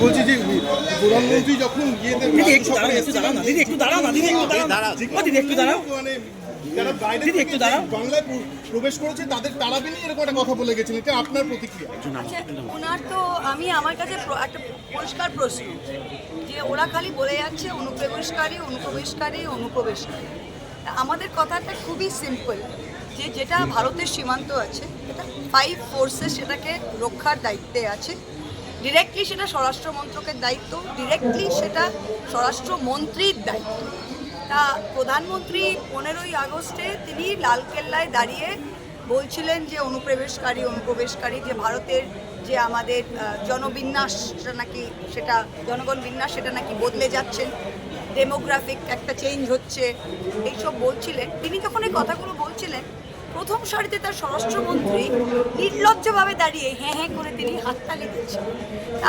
বলছি যে প্রধানমন্ত্রী যখন দিদি একটু দাঁড়াও না, দিদি একটু দাঁড়াও না, দিদি একটু দাঁড়াও না, দিদি একটু দাঁড়াও, মানে যারা বাইরে দিদি একটু দাঁড়াও। বাংলায় প্রবেশ করেছে তাদের তাড়াবে নিয়ে এরকম একটা কথা বলে গেছেন, এটা আপনার প্রতিক্রিয়া? আচ্ছা, ওনার তো আমার কাছে একটা পরিষ্কার প্রশ্ন যে ওরা খালি বলে যাচ্ছে অনুপ্রবেশকারী অনুপ্রবেশকারী অনুপ্রবেশকারী। আমাদের কথাটা খুবই সিম্পল, যে যেটা ভারতের সীমান্ত আছে এটা 5 ফোর্সেস সেটাকে রক্ষার দায়িত্বে আছে। ডিরেক্টলি সেটা স্বরাষ্ট্র মন্ত্রকের দায়িত্ব, ডিরেক্টলি সেটা স্বরাষ্ট্রমন্ত্রীর দায়িত্ব। তা প্রধানমন্ত্রী 15ই আগস্টে তিনি লালকেল্লায় দাঁড়িয়ে বলছিলেন যে অনুপ্রবেশকারী যে ভারতের যে আমাদের জনবিন্যাসটা নাকি সেটা জনগণ বিন্যাস সেটা নাকি বদলে যাচ্ছেন, ডেমোগ্রাফিক একটা চেঞ্জ হচ্ছে, এইসব বলছিলেন। তিনি যখন এই কথাগুলো বলছিলেন প্রথম সারিতে তার স্বরাষ্ট্রমন্ত্রী নির্লজ্জভাবে দাঁড়িয়ে হ্যাঁ হ্যাঁ করে তিনি হাততালি দিচ্ছেন।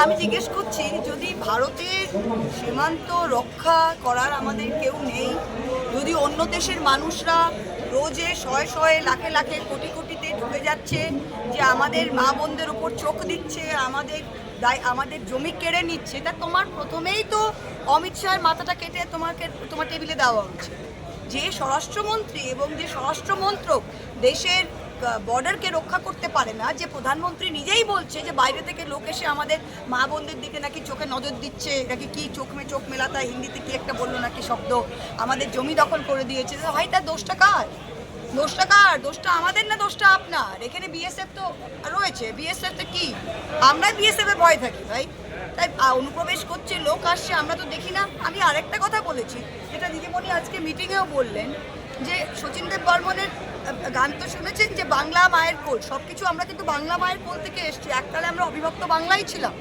আমি জিজ্ঞেস করছি, যদি ভারতের সীমান্ত রক্ষা করার আমাদের কেউ নেই, যদি অন্য দেশের মানুষরা রোজে শয়ে শয়ে লাখে লাখে কোটি কোটিতে ঢুকে যাচ্ছে, যে আমাদের মা বোনদের ওপর চোখ দিচ্ছে, আমাদের জমি কেড়ে নিচ্ছে, তা তোমার প্রথমেই তো অমিত শাহের মাথাটা কেটে তোমার টেবিলে দেওয়া উচিত। যে স্বরাষ্ট্রমন্ত্রী এবং যে স্বরাষ্ট্রমন্ত্রক দেশের বর্ডারকে রক্ষা করতে পারে না, যে প্রধানমন্ত্রী নিজেই বলছে যে বাইরে থেকে লোক এসে আমাদের মা বোনদের দিকে নাকি চোখে নজর দিচ্ছে, নাকি কি চোখ মেলাতা হিন্দিতে কি একটা বললো নাকি শব্দ, আমাদের জমি দখল করে দিয়েছে, ভাই তার দোষটা কার? দোষটা আমাদের না দোষটা আপনার? এখানে বিএসএফ তো রয়েছে, বিএসএফ তো কি আমরা বিএসএফ এর ভয় থাকি ভাই? তাই অনুপ্রবেশ করছে, লোক আসছে, আমরা তো দেখি না? আমি আরেকটা কথা বলেছি, যেটা দিদিমণি আজকে মিটিংয়েও বললেন, যে শচীন দেব বর্মনের গান তো শুনেছেন যে বাংলা মায়ের কোল, সব কিছু আমরা কিন্তু বাংলা মায়ের কোল থেকে এসছি। এককালে আমরা অবিভক্ত বাংলাই ছিলাম।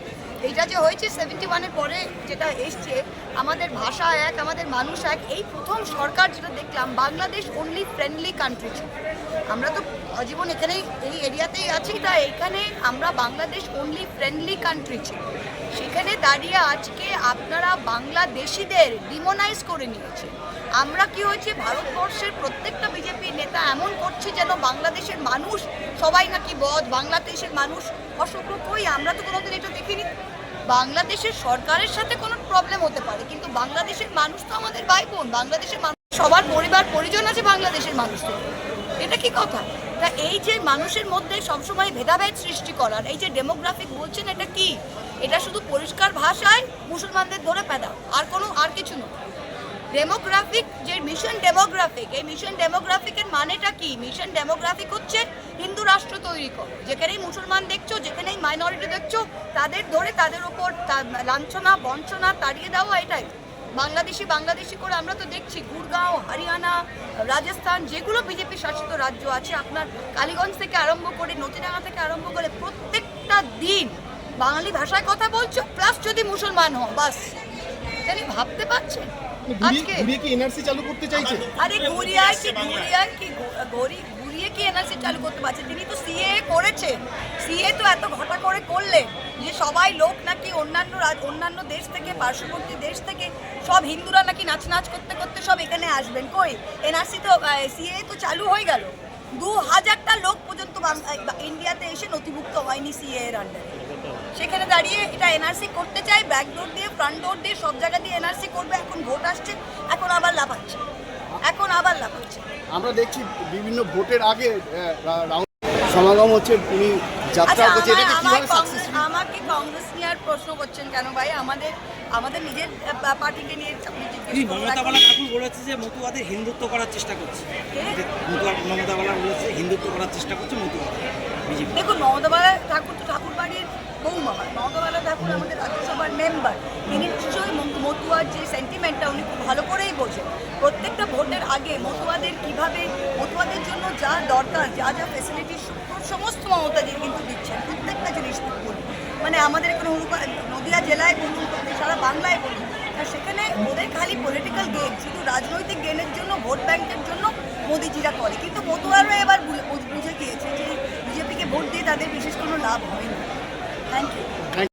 এইটা যে হয়েছে 71-এর পরে যেটা এসছে, আমাদের ভাষা এক, আমাদের মানুষ এক। এই প্রথম সরকার যেটা দেখলাম, বাংলাদেশ অনলি ফ্রেন্ডলি কান্ট্রি ছিল। আমরা তো আজীবন এখানেই এই এরিয়াতেই আছি, তাই এখানে আমরা বাংলাদেশ অনলি ফ্রেন্ডলি কান্ট্রি ছিল। সেখানে দাঁড়িয়ে আজকে আপনারা বাংলাদেশিদের ডিমোনাইজ করে নিয়েছে। আমরা কি হয়েছে, ভারতবর্ষের প্রত্যেকটা বিজেপি নেতা এমন করছে যেন বাংলাদেশের মানুষ সবাই নাকি বদ, বাংলাদেশের মানুষ অসভ্য। কই, আমরা তো কোনোদিন এটা দেখিনি। বাংলাদেশের সরকারের সাথে কোনো প্রবলেম হতে পারে, কিন্তু বাংলাদেশের মানুষ তো আমাদের ভাই বোন, বাংলাদেশের মানুষ সবার পরিবার পরিজন আছে বাংলাদেশের মানুষদের। এটা কি কথা? তা এই যে মানুষের মধ্যে সবসময় ভেদাভেদ সৃষ্টি করার, এই যে ডেমোগ্রাফিক বলছেন, এটা কি? এটা শুধু পরিষ্কার ভাষায় মুসলমানদের ধরে পেদাও, আর কিছু নয়। ডেমোগ্রাফিক যে মিশন ডেমোগ্রাফিক, এই মিশন ডেমোগ্রাফিকের মানেটা কি? মিশন ডেমোগ্রাফিক হচ্ছে হিন্দু রাষ্ট্র তৈরি করো, যেখানেই মুসলমান দেখছো, যেখানেই মাইনরিটি দেখছো, তাদের ধরে তাদের ওপর লাঞ্ছনা বঞ্চনা তাড়িয়ে দেওয়া, এটাই বাংলাদেশি করে। আমরা তো দেখছি গুরগাঁও, হরিয়ানা, রাজস্থান, যেগুলো বিজেপি শাসিত রাজ্য আছে, আপনার কালীগঞ্জ থেকে আরম্ভ করে নতিডাঙ্গা থেকে আরম্ভ করে প্রত্যেকটা দিন বাঙালি ভাষায় কথা বলছো, প্লাস যদি মুসলমান হও, বাস। জানি ভাবতে পারছেন আজকে কি এনআরসি চালু করতে চাইছে? আরে ঘুরিয়ে কি এনআরসি চালু করতে পারছে? তিনি তো সিএ করেছেন। সিএ তো এত ঘটা করে করলেন যে সবাই লোক নাকি অন্যান্য দেশ থেকে, পার্শ্ববর্তী দেশ থেকে সব হিন্দুরা নাকি নাচ করতে করতে সব এখানে আসবেন। কই, এনআরসি তো সিএ তো চালু হয়ে গেল। 2000টা লোক পর্যন্ত ইন্ডিয়াতে এসে নথিভুক্ত হয়নি সিএ এর আন্ডারে। সেখানে দাঁড়িয়ে এটা এনআরসি করতে চাই, ব্যাকডোর দিয়ে, ফ্রন্ট ডোর দিয়ে, সব জায়গা দিয়ে এনআরসি করবে। এখন ভোট আসছে, এখন আবার লাফাচ্ছে। আমরা দেখছি বিভিন্ন ভোটের আগে সমাগম হচ্ছে, উনি যাত্রা করছে, এটাকে কিভাবে সাকসেসফুল? আমাকে কংগ্রেস নিয়ে আর প্রশ্ন করছেন কেন ভাই? আমাদের নিজের পার্টিকে নিয়ে আপনি জিজ্ঞেস করুন। মমতা বালা ঠাকুর বলেছে যে মতুয়াদের হিন্দুত্ব করার চেষ্টা করছে। মমতা বালা বলেছে হিন্দুত্ব করার চেষ্টা করছে মতুয়া বিজেপি। দেখুন, মমতা বালা ঠাকুর তো ঠাকুর বাড়ির বৌমা হয়। মমতা বালা ঠাকুর আমাদের রাজ্যসভার মেম্বার। তিনি নিশ্চয়ই মতুয়ার যে সেন্টিমেন্টটা উনি খুব ভালো করেই বোঝেন। প্রত্যেকটা ভোটের আগে মতুয়াদের কীভাবে, মতুয়াদের জন্য যা দরকার, যা ফেসিলিটি, সমস্ত মমতাজি কিন্তু দিচ্ছেন। প্রত্যেকটা জিনিস বলুন, মানে আমাদের এখানে নদিয়া জেলায় বলুন, সারা বাংলায় বলুন, সেখানে ওদের খালি পলিটিক্যাল গেম, শুধু রাজনৈতিক গেমের জন্য, ভোট ব্যাংকের জন্য মোদিজিরা করে। কিন্তু মতুয়ারা এবার বুঝে গিয়েছে যে বিজেপিকে ভোট দিয়ে তাদের বিশেষ কোনো লাভ হয় না। Thank you.